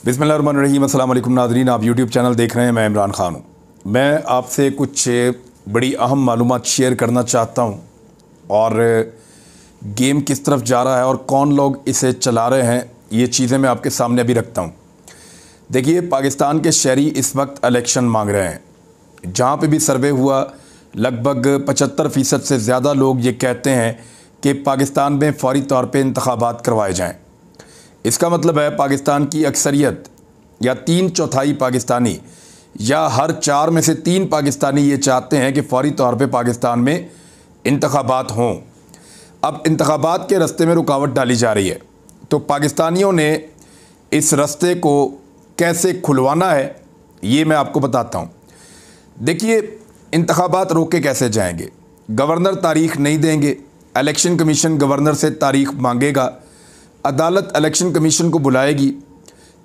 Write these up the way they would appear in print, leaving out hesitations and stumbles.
बिस्मिल्लाहिर्रहमानिर्रहीम। अस्सलाम वालेकुम नाज़रीन, आप यूट्यूब चैनल देख रहे हैं। मैं इमरान ख़ान हूँ। मैं आपसे कुछ बड़ी अहम मालूमात शेयर करना चाहता हूँ और गेम किस तरफ जा रहा है और कौन लोग इसे चला रहे हैं, ये चीज़ें मैं आपके सामने अभी रखता हूँ। देखिए, पाकिस्तान के शहरी इस वक्त इलेक्शन मांग रहे हैं। जहाँ पे भी सर्वे हुआ, लगभग 75% से ज़्यादा लोग ये कहते हैं कि पाकिस्तान में फ़ौरी तौर पे इंतखाबात करवाए जाएँ। इसका मतलब है पाकिस्तान की अक्सरियत या 3/4 पाकिस्तानी या हर 4 में से 3 पाकिस्तानी ये चाहते हैं कि फ़ौरी तौर पे पाकिस्तान में इंतखाबात हों। अब इंतखाबात के रास्ते में रुकावट डाली जा रही है, तो पाकिस्तानियों ने इस रास्ते को कैसे खुलवाना है ये मैं आपको बताता हूँ। देखिए, इंतखाबात रोके कैसे जाएंगे? गवर्नर तारीख नहीं देंगे, इलेक्शन कमीशन गवर्नर से तारीख मांगेगा, अदालत इलेक्शन कमीशन को बुलाएगी,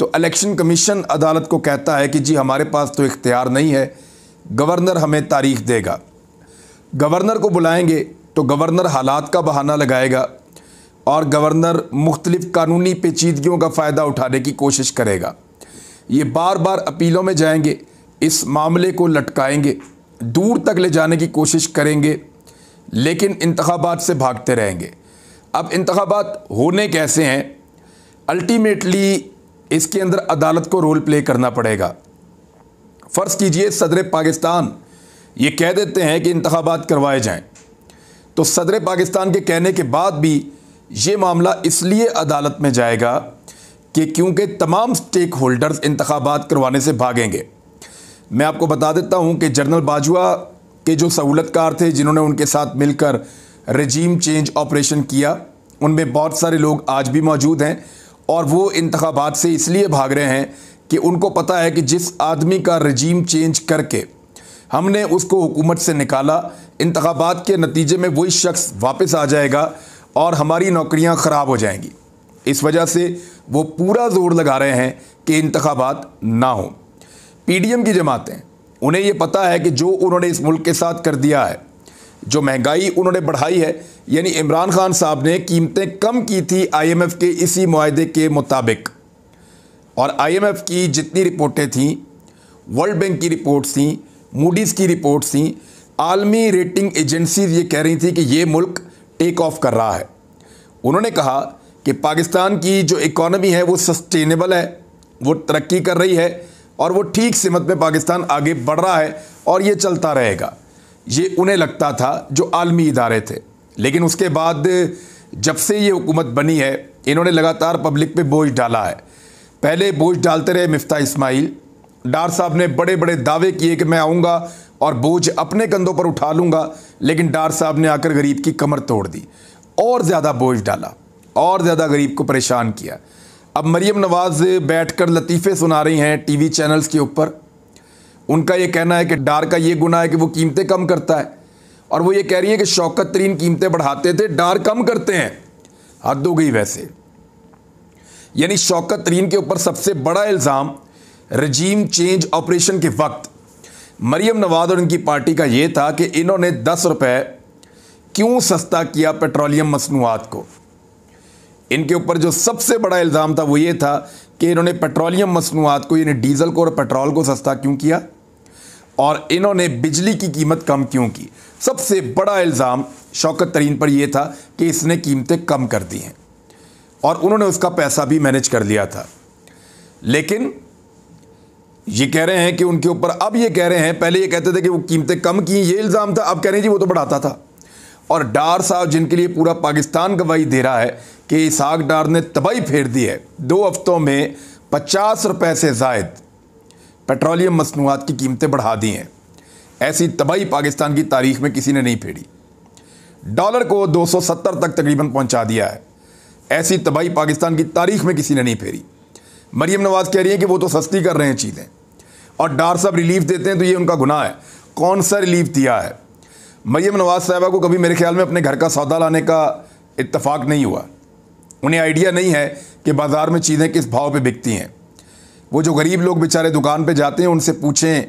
तो इलेक्शन कमीशन अदालत को कहता है कि जी हमारे पास तो इख्तियार नहीं है, गवर्नर हमें तारीख देगा। गवर्नर को बुलाएंगे तो गवर्नर हालात का बहाना लगाएगा और गवर्नर मुख्तलिफ़ कानूनी पेचीदगियों का फ़ायदा उठाने की कोशिश करेगा। ये बार बार अपीलों में जाएंगे, इस मामले को लटकाएंगे, दूर तक ले जाने की कोशिश करेंगे, लेकिन इंतखाबात से भागते रहेंगे। अब इंतखाबात होने कैसे हैं? अल्टीमेटली इसके अंदर अदालत को रोल प्ले करना पड़ेगा। फ़र्ज़ कीजिए सदर पाकिस्तान ये कह देते हैं कि इंतखाबात करवाए जाएं, तो सदर पाकिस्तान के कहने के बाद भी ये मामला इसलिए अदालत में जाएगा कि क्योंकि तमाम स्टेक होल्डर्स इंतखाबात करवाने से भागेंगे। मैं आपको बता देता हूँ कि जनरल बाजवा के जो सहूलतकार थे, जिन्होंने उनके साथ मिलकर रजीम चेंज ऑपरेशन किया, उनमें बहुत सारे लोग आज भी मौजूद हैं और वो इंतखाबात से इसलिए भाग रहे हैं कि उनको पता है कि जिस आदमी का रजीम चेंज करके हमने उसको हुकूमत से निकाला, इंतखाबात के नतीजे में वही शख्स वापस आ जाएगा और हमारी नौकरियां ख़राब हो जाएंगी। इस वजह से वो पूरा जोर लगा रहे हैं कि इंतखाबात ना हो। पीडीएम की जमातें, उन्हें ये पता है कि जो उन्होंने इस मुल्क के साथ कर दिया है, जो महंगाई उन्होंने बढ़ाई है, यानी इमरान खान साहब ने कीमतें कम की थी आईएमएफ के इसी मुआहदे के मुताबिक, और आईएमएफ की जितनी रिपोर्टें थीं, वर्ल्ड बैंक की रिपोर्ट्स थीं, मूडीज़ की रिपोर्ट्स थीं, आलमी रेटिंग एजेंसीज ये कह रही थी कि ये मुल्क टेक ऑफ कर रहा है। उन्होंने कहा कि पाकिस्तान की जो इकॉनमी है वो सस्टेनेबल है, वो तरक्की कर रही है और वो ठीक सिमत में पाकिस्तान आगे बढ़ रहा है और ये चलता रहेगा। ये उन्हें लगता था जो आलमी इदारे थे। लेकिन उसके बाद जब से ये हुकूमत बनी है, इन्होंने लगातार पब्लिक पे बोझ डाला है। पहले बोझ डालते रहे मिफ्ता इस्माइल डार साहब ने, बड़े बड़े दावे किए कि मैं आऊँगा और बोझ अपने कंधों पर उठा लूँगा, लेकिन डार साहब ने आकर गरीब की कमर तोड़ दी और ज़्यादा बोझ डाला और ज़्यादा गरीब को परेशान किया। अब मरीम नवाज़ बैठकर लतीफ़े सुना रही हैं टीवी चैनल्स के ऊपर। उनका ये कहना है कि डार का ये गुनाह है कि वो कीमतें कम करता है, और वो ये कह रही है कि शौकत तरीन कीमतें बढ़ाते थे, डार कम करते हैं। हद हो गई वैसे। यानी शौकत तरीन के ऊपर सबसे बड़ा इल्ज़ाम रजीम चेंज ऑपरेशन के वक्त मरीम नवाज़ और इनकी पार्टी का ये था कि इन्होंने 10 रुपये क्यों सस्ता किया पेट्रोलियम मसनूआत को। इनके ऊपर जो सबसे बड़ा इल्ज़ाम था वो ये था कि इन्होंने पेट्रोलियम मसनूआत को, यानी डीज़ल को और पेट्रोल को सस्ता क्यों किया, और इन्होंने बिजली की कीमत कम क्यों की। सबसे बड़ा इल्ज़ाम शौकत तरीन पर यह था कि इसने कीमतें कम कर दी हैं और उन्होंने उसका पैसा भी मैनेज कर लिया था। लेकिन ये कह रहे हैं कि उनके ऊपर, अब ये कह रहे हैं, पहले ये कहते थे कि वो कीमतें कम की, ये इल्ज़ाम था, अब कह रहे हैं जी वो तो बढ़ाता था। और डार साहब, जिनके लिए पूरा पाकिस्तान गवाही दे रहा है कि इसहाक डार ने तबाही फेर दी है, 2 हफ्तों में 50 रुपये से ज़ायद पेट्रोलियम मसनूआत की कीमतें बढ़ा दी हैं। ऐसी तबाही पाकिस्तान की तारीख में किसी ने नहीं फेरी। डॉलर को 270 तक तकरीबन पहुंचा दिया है। ऐसी तबाही पाकिस्तान की तारीख में किसी ने नहीं फेरी। मरीम नवाज़ कह रही है कि वो तो सस्ती कर रहे हैं चीज़ें, और डार साहब रिलीफ देते हैं तो ये उनका गुनाह है। कौन सा रिलीफ दिया है? मरीम नवाज़ साहबा को कभी मेरे ख्याल में अपने घर का सौदा लाने का इत्तफाक नहीं हुआ। उन्हें आइडिया नहीं है कि बाज़ार में चीज़ें किस भाव पे बिकती हैं। वो जो गरीब लोग बेचारे दुकान पे जाते हैं, उनसे पूछें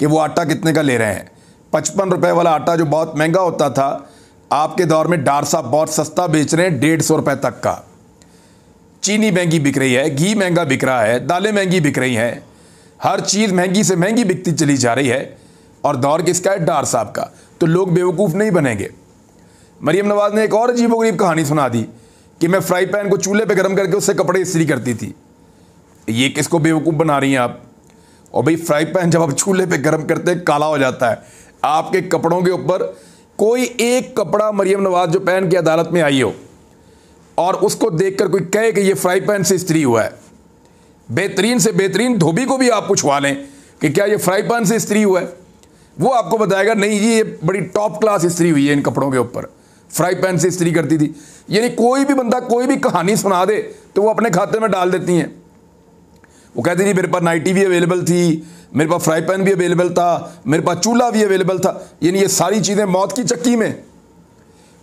कि वो आटा कितने का ले रहे हैं। 55 रुपये वाला आटा जो बहुत महंगा होता था, आपके दौर में डार साहब बहुत सस्ता बेच रहे हैं, 150 रुपये तक का। चीनी महंगी बिक रही है, घी महंगा बिक रहा है, दालें महंगी बिक रही हैं, हर चीज़ महंगी से महंगी बिकती चली जा रही है। और दौर किसका है? डार साहब का। तो लोग बेवकूफ़ नहीं बनेंगे। मरियम नवाज़ ने एक और अजीबोगरीब कहानी सुना दी कि मैं फ्राई पैन को चूल्हे पे गर्म करके उससे कपड़े इस्त्री करती थी। ये किसको बेवकूफ़ बना रही हैं आप? और भाई फ्राई पैन जब आप चूल्हे पे गर्म करते हैं काला हो जाता है। आपके कपड़ों के ऊपर कोई एक कपड़ा मरियम नवाज़ जो पहन के अदालत में आई हो और उसको देखकर कोई कहे कि ये फ्राई पैन से इस्त्री हुआ है, बेहतरीन से बेहतरीन धोबी को भी आप पूछवा लें कि क्या ये फ्राई पैन से इस्त्री हुआ है, वो आपको बताएगा नहीं जी ये बड़ी टॉप क्लास इस्त्री हुई है इन कपड़ों के ऊपर, फ्राई पैन से इस्त्री करती थी। यानी कोई भी बंदा कोई भी कहानी सुना दे तो वो अपने खाते में डाल देती हैं। वो कहती थी मेरे पास नाइटी भी अवेलेबल थी, मेरे पास फ्राई पैन भी अवेलेबल था, मेरे पास चूल्हा भी अवेलेबल था। यानी ये सारी चीज़ें मौत की चक्की में।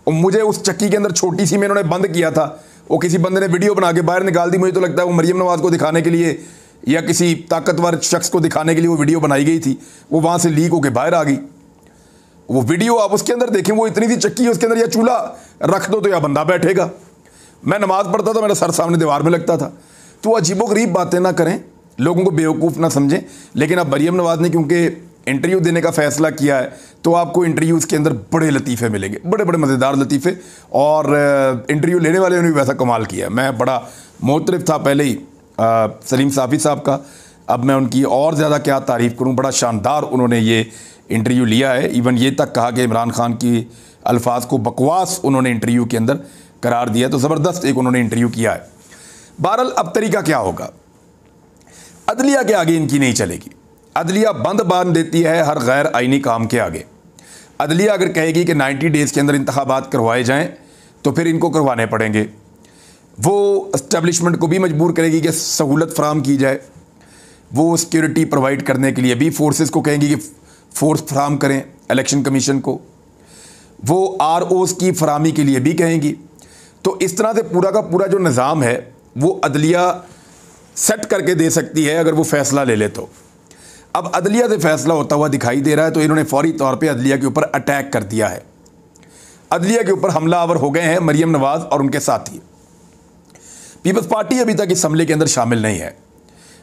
और मुझे उस चक्की के अंदर छोटी सी में इन्होंने बंद किया था। वो किसी बंदे ने वीडियो बना के बाहर निकाल दी। मुझे तो लगता है वो मरियम नवाज़ को दिखाने के लिए या किसी ताकतवर शख्स को दिखाने के लिए वो वीडियो बनाई गई थी। वो वहाँ से लीक होकर बाहर आ गई। वो वीडियो आप उसके अंदर देखें, वो इतनी सी चक्की है उसके अंदर, या चूल्हा रख दो तो या बंदा बैठेगा। मैं नमाज़ पढ़ता था, मेरा सर सामने दीवार में लगता था। तो अजीबोगरीब बातें ना करें, लोगों को बेवकूफ़ ना समझें। लेकिन अब मरियम नवाज़ ने क्योंकि इंटरव्यू देने का फ़ैसला किया है तो आपको इंटरव्यूज़ के अंदर बड़े लतीफ़े मिलेंगे, बड़े बड़े मज़ेदार लतीफ़े। और इंटरव्यू लेने वाले ने भी वैसा कमाल किया। मैं बड़ा मोतरफ़ था पहले ही सलीम साफ़ी साहब का, अब मैं उनकी और ज़्यादा क्या तारीफ़ करूँ। बड़ा शानदार उन्होंने ये इंटरव्यू लिया है। इवन ये तक कहा कि इमरान खान की अल्फाज को बकवास उन्होंने इंटरव्यू के अंदर करार दिया। तो ज़बरदस्त एक उन्होंने इंटरव्यू किया है। बहरहाल अब तरीका क्या होगा? अदलिया के आगे इनकी नहीं चलेगी। अदलिया बंद बांध देती है हर गैर आइनी काम के आगे। अदलिया अगर कहेगी कि 90 डेज़ के अंदर इंतखाबात करवाए जाएं तो फिर इनको करवाने पड़ेंगे। वो इस्टेब्लिशमेंट को भी मजबूर करेगी कि सहूलत फराम की जाए। वो सिक्योरिटी प्रोवाइड करने के लिए भी फोर्सेस को कहेंगी कि फोर्स फराम करें इलेक्शन कमीशन को। वो ROs की फरामी के लिए भी कहेंगी। तो इस तरह से पूरा का पूरा जो निज़ाम है वो अदलिया सेट करके दे सकती है अगर वो फ़ैसला ले ले तो। अब अदलिया से फ़ैसला होता हुआ दिखाई दे रहा है तो इन्होंने फौरी तौर पे अदलिया के ऊपर अटैक कर दिया है। अदलिया के ऊपर हमलावर हो गए हैं मरियम नवाज़ और उनके साथी। पीपल्स पार्टी अभी तक इस हमले के अंदर शामिल नहीं है,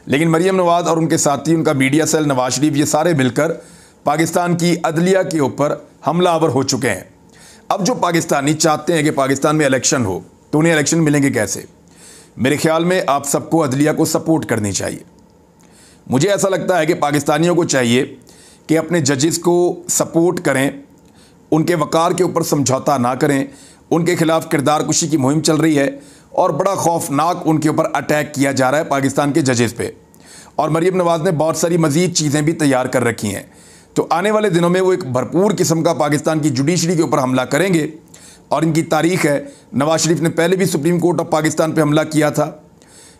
लेकिन मरियम नवाज़ और उनके साथी, उनका मीडिया सेल, नवाज शरीफ, ये सारे मिलकर पाकिस्तान की अदलिया के ऊपर हमलावर हो चुके हैं। अब जो पाकिस्तानी चाहते हैं कि पाकिस्तान में इलेक्शन हो तो उन्हें इलेक्शन मिलेंगे कैसे? मेरे ख्याल में आप सबको अदलिया को सपोर्ट करनी चाहिए। मुझे ऐसा लगता है कि पाकिस्तानियों को चाहिए कि अपने जजेस को सपोर्ट करें, उनके वक़ार के ऊपर समझौता ना करें। उनके खिलाफ किरदार कुशी की मुहिम चल रही है और बड़ा खौफनाक उनके ऊपर अटैक किया जा रहा है पाकिस्तान के जजेस पे। और मरियम नवाज़ ने बहुत सारी मज़ीद चीज़ें भी तैयार कर रखी हैं। तो आने वाले दिनों में वो एक भरपूर किस्म का पाकिस्तान की जुडिशरी के ऊपर हमला करेंगे। और इनकी तारीख है, नवाज शरीफ ने पहले भी सुप्रीम कोर्ट ऑफ पाकिस्तान पे हमला किया था।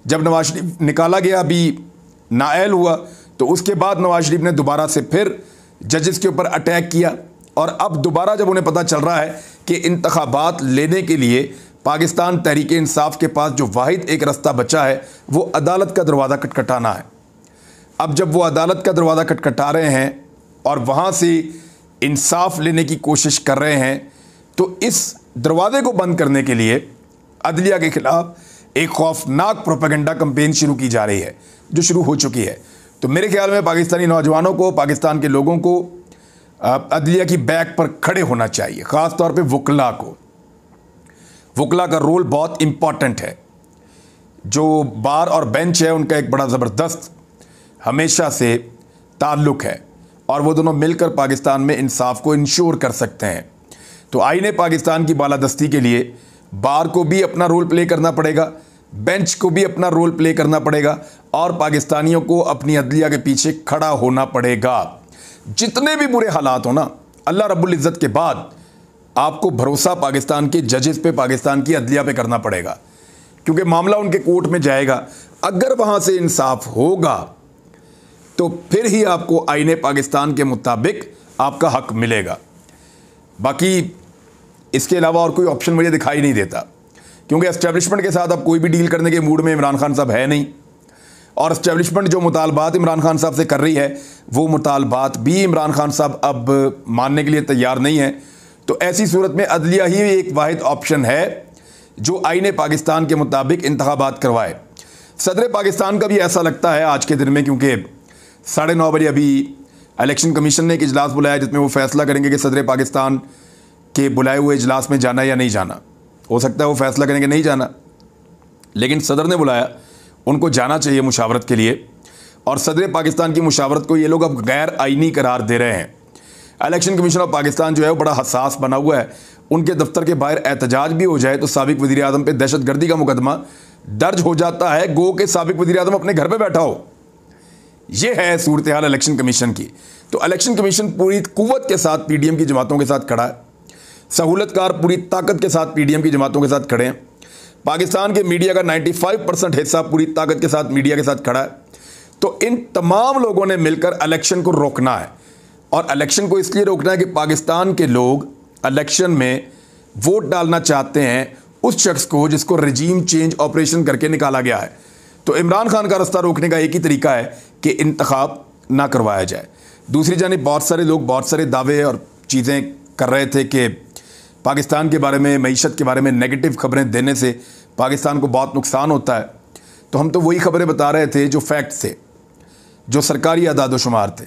जब नवाज शरीफ निकाला गया, अभी नाअहल हुआ, तो उसके बाद नवाज शरीफ ने दोबारा से फिर जजेस के ऊपर अटैक किया। और अब दोबारा जब उन्हें पता चल रहा है कि इंतखाबात लेने के लिए पाकिस्तान तहरीक इंसाफ के पास जो वाहिद एक रास्ता बचा है वो अदालत का दरवाज़ा खटखटाना है। अब जब वो अदालत का दरवाज़ा खटखटा रहे हैं और वहाँ से इंसाफ लेने की कोशिश कर रहे हैं, तो इस दरवाज़े को बंद करने के लिए अदलिया के ख़िलाफ़ एक खौफनाक प्रोपेगेंडा कैंपेन शुरू की जा रही है, जो शुरू हो चुकी है। तो मेरे ख्याल में पाकिस्तानी नौजवानों को, पाकिस्तान के लोगों को अदलिया की बैक पर खड़े होना चाहिए, ख़ास तौर पे वकला को। वकला का रोल बहुत इम्पॉर्टेंट है। जो बार और बेंच है उनका एक बड़ा ज़बरदस्त हमेशा से ताल्लुक़ है और वो दोनों मिलकर पाकिस्तान में इंसाफ को इंश्योर कर सकते हैं। तो आईने पाकिस्तान की बालादस्ती के लिए बार को भी अपना रोल प्ले करना पड़ेगा, बेंच को भी अपना रोल प्ले करना पड़ेगा और पाकिस्तानियों को अपनी अदलिया के पीछे खड़ा होना पड़ेगा। जितने भी बुरे हालात हो ना, अल्लाह रब्बुल इज़्ज़त के बाद आपको भरोसा पाकिस्तान के जजेस पे, पाकिस्तान की अदलिया पे करना पड़ेगा, क्योंकि मामला उनके कोर्ट में जाएगा। अगर वहाँ से इंसाफ होगा तो फिर ही आपको आईने पाकिस्तान के मुताबिक आपका हक मिलेगा। बाकी इसके अलावा और कोई ऑप्शन मुझे दिखाई नहीं देता, क्योंकि एस्टेब्लिशमेंट के साथ अब कोई भी डील करने के मूड में इमरान खान साहब है नहीं। और एस्टेब्लिशमेंट जो मुतालबात इमरान खान साहब से कर रही है वो मुतालबात भी इमरान खान साहब अब मानने के लिए तैयार नहीं है। तो ऐसी सूरत में अदलिया ही एक वाहिद ऑप्शन है जो आईने पाकिस्तान के मुताबिक इंतखाबात करवाए। सदर पाकिस्तान का भी ऐसा लगता है आज के दिन में, क्योंकि 9:30 बजे अभी इलेक्शन कमीशन ने एक इजलास बुलाया जिसमें वो फैसला करेंगे कि सदर पाकिस्तान के बुलाए हुए इजलास में जाना या नहीं जाना। हो सकता है वो फैसला करेंगे नहीं जाना, लेकिन सदर ने बुलाया, उनको जाना चाहिए मुशावरत के लिए। और सदर पाकिस्तान की मुशावरत को ये लोग अब गैर आइनी करार दे रहे हैं। इलेक्शन कमीशन ऑफ पाकिस्तान जो है वो बड़ा हसास बना हुआ है। उनके दफ्तर के बाहर एहतजाज भी हो जाए तो साबिक वज़ीर आज़म पे दहशतगर्दी का मुकदमा दर्ज हो जाता है, गो के साबिक वज़ीर आज़म अपने घर पे बैठा हो। ये है सूरत हाल इलेक्शन कमीशन की। तो इलेक्शन कमीशन पूरी कुव्वत के साथ पीडीएम की जमातों के साथ खड़ा है। सहूलतकार पूरी ताकत के साथ पीडीएम की जमातों के साथ खड़े हैं। पाकिस्तान के मीडिया का 95% हिस्सा पूरी ताकत के साथ मीडिया के साथ खड़ा है। तो इन तमाम लोगों ने मिलकर इलेक्शन को रोकना है, और इलेक्शन को इसलिए रोकना है कि पाकिस्तान के लोग इलेक्शन में वोट डालना चाहते हैं उस शख्स को जिसको रजीम चेंज ऑपरेशन करके निकाला गया है। तो इमरान खान का रास्ता रोकने का एक ही तरीका है कि इंतखाब ना करवाया जाए। दूसरी जानिब बहुत सारे लोग बहुत सारे दावे और चीज़ें कर रहे थे कि पाकिस्तान के बारे में, मईशत के बारे में नेगेटिव खबरें देने से पाकिस्तान को बहुत नुकसान होता है। तो हम तो वही खबरें बता रहे थे जो फैक्ट थे, जो सरकारी अदाद व शुमार थे,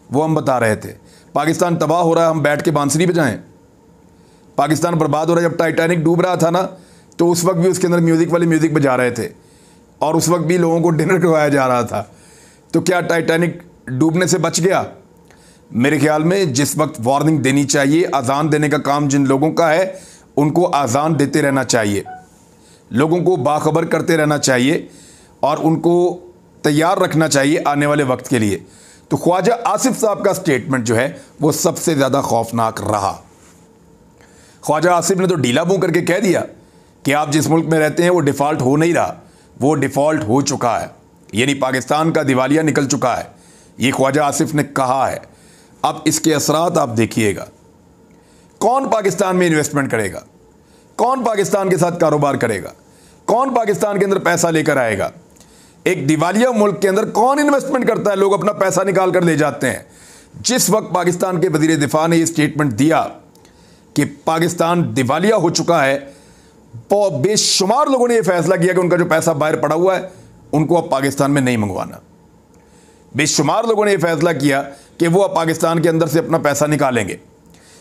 वो हम बता रहे थे। पाकिस्तान तबाह हो रहा है, हम बैठ के बांसुरी बजाएं। पाकिस्तान बर्बाद हो रहा है, जब टाइटैनिक डूब रहा था ना, तो उस वक्त भी उसके अंदर म्यूज़िक वाले म्यूज़िक बजा रहे थे, और उस वक्त भी लोगों को डिनर करवाया जा रहा था। तो क्या टाइटैनिक डूबने से बच गया? मेरे ख्याल में जिस वक्त वार्निंग देनी चाहिए, अजान देने का काम जिन लोगों का है, उनको अजान देते रहना चाहिए, लोगों को बाखबर करते रहना चाहिए, और उनको तैयार रखना चाहिए आने वाले वक्त के लिए। तो ख्वाजा आसिफ साहब का स्टेटमेंट जो है वो सबसे ज़्यादा खौफनाक रहा। ख्वाजा आसिफ ने तो ढीला मुंह करके कह दिया कि आप जिस मुल्क में रहते हैं वो डिफ़ॉल्ट हो नहीं रहा, वो डिफ़ॉल्ट हो चुका है, यानी पाकिस्तान का दिवालिया निकल चुका है। ये ख्वाजा आसिफ ने कहा है। अब इसके असरात आप देखिएगा। कौन पाकिस्तान में इन्वेस्टमेंट करेगा? कौन पाकिस्तान के साथ कारोबार करेगा? कौन पाकिस्तान के अंदर पैसा लेकर आएगा? एक दिवालिया मुल्क के अंदर कौन इन्वेस्टमेंट करता है? लोग अपना पैसा निकाल कर ले जाते हैं। जिस वक्त पाकिस्तान के वज़ीर दिफा ने यह स्टेटमेंट दिया कि पाकिस्तान दिवालिया हो चुका है, बेशुमार लोगों ने यह फैसला किया कि उनका जो पैसा बाहर पड़ा हुआ है उनको अब पाकिस्तान में नहीं मंगवाना। बेशुमार लोगों ने यह फैसला किया कि वो अब पाकिस्तान के अंदर से अपना पैसा निकालेंगे।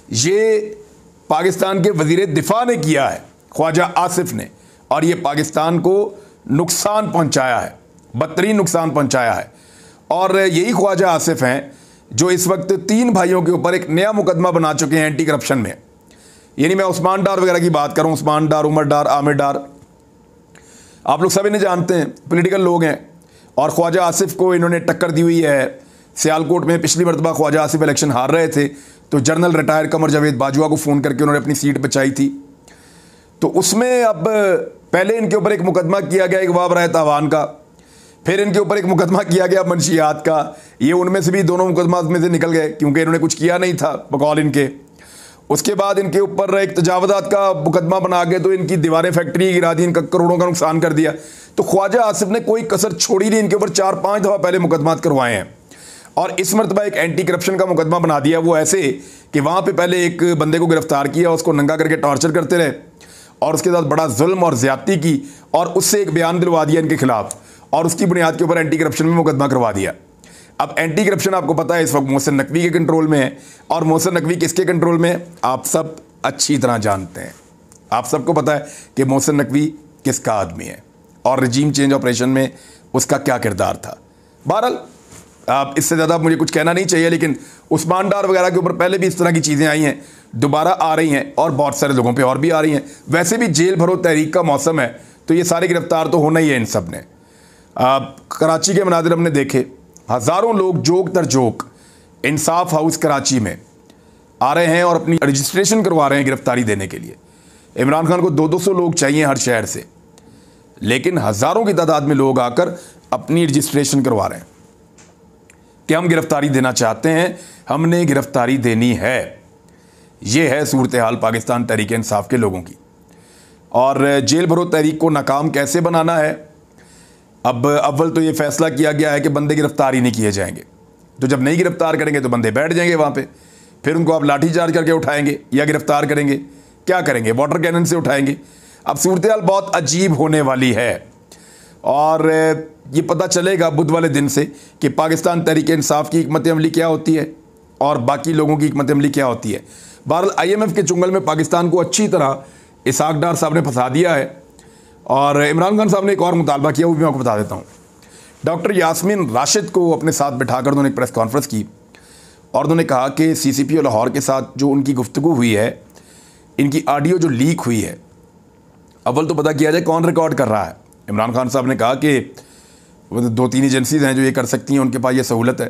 ये पाकिस्तान के वज़ीर दिफा ने किया है, ख्वाजा आसिफ ने, और ये पाकिस्तान को नुकसान पहुंचाया है, बदतरीन नुकसान पहुंचाया है। और यही ख्वाजा आसिफ हैं जो इस वक्त 3 भाइयों के ऊपर एक नया मुकदमा बना चुके हैं एंटी करप्शन में। यानी मैं उस्मान डार वगैरह की बात करूं, उस्मान डार, उमर डार, आमिर डार, आप लोग सभी ने जानते हैं, पॉलिटिकल लोग हैं। और ख्वाजा आसिफ को इन्होंने टक्कर दी हुई है सियालकोट में। पिछली मरतबा ख्वाजा आसिफ इलेक्शन हार रहे थे तो जनरल रिटायर कमर जावेद बाजवा को फ़ोन करके उन्होंने अपनी सीट बचाई थी। तो उसमें अब पहले इनके ऊपर एक मुकदमा किया गया एक वाबराए तावान का, फिर इनके ऊपर एक मुकदमा किया गया मंशियात का। ये उनमें से भी दोनों मुकदमा में से निकल गए क्योंकि इन्होंने कुछ किया नहीं था बकौल इनके। उसके बाद इनके ऊपर एक तजावज़ात का मुकदमा बना के तो इनकी दीवारें फैक्ट्री गिरा दी, इनका करोड़ों का नुकसान कर दिया। तो ख्वाजा आसिफ ने कोई कसर छोड़ी नहीं, इनके ऊपर 4-5 दफ़ा पहले मुकदमात करवाए हैं। और इस मरतबा एक एंटी करप्शन का मुकदमा बना दिया, वो ऐसे कि वहाँ पे पहले एक बंदे को गिरफ्तार किया, उसको नंगा करके टॉर्चर करते रहे और उसके साथ बड़ा जुल्म और ज़्यादती की, और उससे एक बयान दिलवा दिया इनके खिलाफ, और उसकी बुनियाद के ऊपर एंटी करप्शन में मुकदमा करवा दिया। अब एंटी करप्शन आपको पता है इस वक्त मोहसिन नकवी के कंट्रोल में है, और मोहसिन नकवी किसके कंट्रोल में है आप सब अच्छी तरह जानते हैं। आप सबको पता है कि मोहसिन नकवी किसका आदमी है और रजीम चेंज ऑपरेशन में उसका क्या किरदार था। बहरहाल आप इससे ज़्यादा मुझे कुछ कहना नहीं चाहिए, लेकिन उस्मान डार वगैरह के ऊपर पहले भी इस तरह की चीज़ें आई हैं, दोबारा आ रही हैं, और बहुत सारे लोगों पे और भी आ रही हैं। वैसे भी जेल भरो तहरीक का मौसम है तो ये सारे गिरफ्तार तो होना ही है इन सब ने। कराची के मनाजिर हमने देखे, हज़ारों लोग जोक दर जोक इंसाफ हाउस कराची में आ रहे हैं और अपनी रजिस्ट्रेशन करवा रहे हैं गिरफ्तारी देने के लिए। इमरान खान को 200-200 लोग चाहिए हर शहर से, लेकिन हज़ारों की तादाद में लोग आकर अपनी रजिस्ट्रेशन करवा रहे हैं कि हम गिरफ्तारी देना चाहते हैं, हमने गिरफ्तारी देनी है। ये है सूरत हाल पाकिस्तान तहरीक इंसाफ के लोगों की। और जेल भरो तहरीक को नाकाम कैसे बनाना है, अब अव्वल तो ये फैसला किया गया है कि बंदे गिरफ्तार ही नहीं किए जाएंगे। तो जब नहीं गिरफ्तार करेंगे तो बंदे बैठ जाएंगे वहाँ पे, फिर उनको आप लाठी चार्ज करके उठाएंगे या गिरफ्तार करेंगे, क्या करेंगे? वाटर कैनन से उठाएंगे। अब सूरत बहुत अजीब होने वाली है और ये पता चलेगा बुध वाले दिन से कि पाकिस्तान तहरीक इंसाफ की हिकमत अमली क्या होती है और बाकी लोगों की हिकमत अमली क्या होती है। बहरहाल IMF के चुंगल में पाकिस्तान को अच्छी तरह इसहाक डार साहब ने फंसा दिया है और इमरान खान साहब ने एक और मुतालबा किया, वो भी मैं आपको बता देता हूँ। डॉक्टर यास्मीन राशिद को अपने साथ बिठाकर उन्होंने एक प्रेस कॉन्फ्रेंस की और उन्होंने कहा कि CCPO लाहौर के साथ जो उनकी गुफ्तगू हुई है, इनकी ऑडियो जो लीक हुई है, अव्वल तो पता किया जाए कौन रिकॉर्ड कर रहा है। इमरान खान साहब ने कहा कि 2-3 एजेंसीज हैं जो ये कर सकती हैं, उनके पास ये सहूलत है,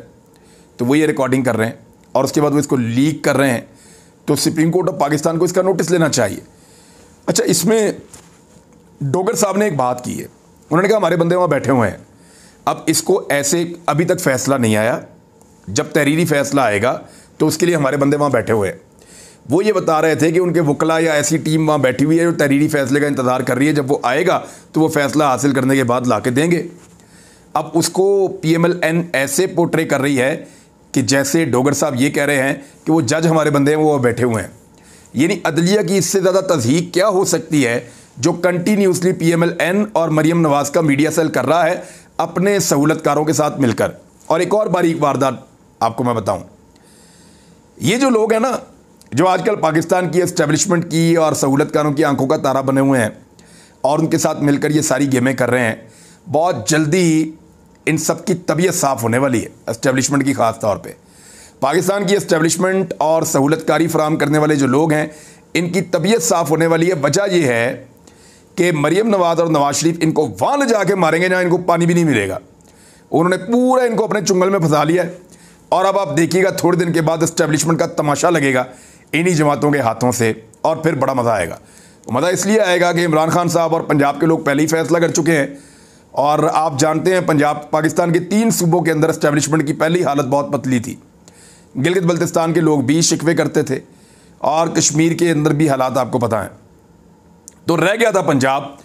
तो वो ये रिकॉर्डिंग कर रहे हैं और उसके बाद वो इसको लीक कर रहे हैं, तो सुप्रीम कोर्ट ऑफ पाकिस्तान को इसका नोटिस लेना चाहिए। अच्छा, इसमें डोगर साहब ने एक बात की है, उन्होंने कहा हमारे बंदे वहाँ बैठे हुए हैं। अब इसको ऐसे अभी तक फैसला नहीं आया, जब तहरीरी फैसला आएगा तो उसके लिए हमारे बंदे वहाँ बैठे हुए हैं। वो ये बता रहे थे कि उनके वकला या ऐसी टीम वहाँ बैठी हुई है जो तहरीरी फैसले का इंतज़ार कर रही है, जब वो आएगा तो वो फैसला हासिल करने के बाद ला के देंगे। अब उसको PMLN ऐसे पोर्ट्रे कर रही है कि जैसे डोगर साहब ये कह रहे हैं कि वो जज हमारे बंदे हैं, वो बैठे हुए हैं। यानी अदलिया की इससे ज़्यादा तज़हीक क्या हो सकती है जो कंटिन्यूसली PMLN और मरीम नवाज का मीडिया सेल कर रहा है अपने सहूलतकारों के साथ मिलकर। और एक और बारीक वारदात आपको मैं बताऊं, ये जो लोग हैं ना, जो आजकल पाकिस्तान की एस्टेब्लिशमेंट की और सहूलतकारों की आंखों का तारा बने हुए हैं और उनके साथ मिलकर ये सारी गेमें कर रहे हैं, बहुत जल्दी इन सब की तबीयत साफ़ होने वाली है। एस्टेब्लिशमेंट की ख़ास तौर पे पाकिस्तान की एस्टेब्लिशमेंट और सहूलतकारी फराहम करने वाले जो लोग हैं, इनकी तबीयत साफ़ होने वाली है। वजह यह है कि मरीम नवाज और नवाज शरीफ इनको वहाँ ले जाके मारेंगे जहाँ इनको पानी भी नहीं मिलेगा। उन्होंने पूरा इनको अपने चुंगल में फंसा लिया है और अब आप देखिएगा थोड़े दिन के बाद एस्टेब्लिशमेंट का तमाशा लगेगा इन्हीं जमातों के हाथों से और फिर बड़ा मज़ा आएगा। मज़ा इसलिए आएगा कि इमरान खान साहब और पंजाब के लोग पहले ही फैसला कर चुके हैं और आप जानते हैं पंजाब पाकिस्तान के 3 सूबों के अंदर एस्टेब्लिशमेंट की पहली हालत बहुत पतली थी। गिलगित बल्तिस्तान के लोग भी शिकवे करते थे और कश्मीर के अंदर भी हालात आपको पता है। तो रह गया था पंजाब।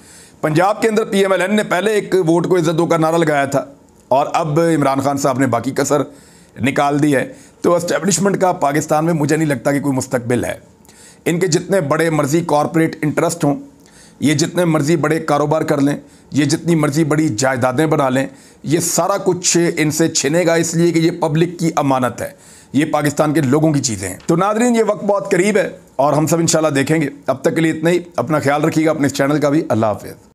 पंजाब के अंदर PMLN ने पहले एक वोट को इज्जत दो का नारा लगाया था और अब इमरान खान साहब ने बाकी कसर निकाल दी है। तो एस्टेब्लिशमेंट का पाकिस्तान में मुझे नहीं लगता कि कोई मुस्तकबिल है। इनके जितने बड़े मर्जी कॉरपोरेट इंटरेस्ट हों, ये जितने मर्जी बड़े कारोबार कर लें, ये जितनी मर्जी बड़ी जायदादें बना लें, ये सारा कुछ इनसे छिनेगा, इसलिए कि ये पब्लिक की अमानत है, ये पाकिस्तान के लोगों की चीज़ें हैं। तो नादरीन, ये वक्त बहुत करीब है और हम सब इंशाल्लाह देखेंगे। अब तक के लिए इतना ही। अपना ख्याल रखिएगा, अपने इस चैनल का भी। अल्लाह हाफ़िज़।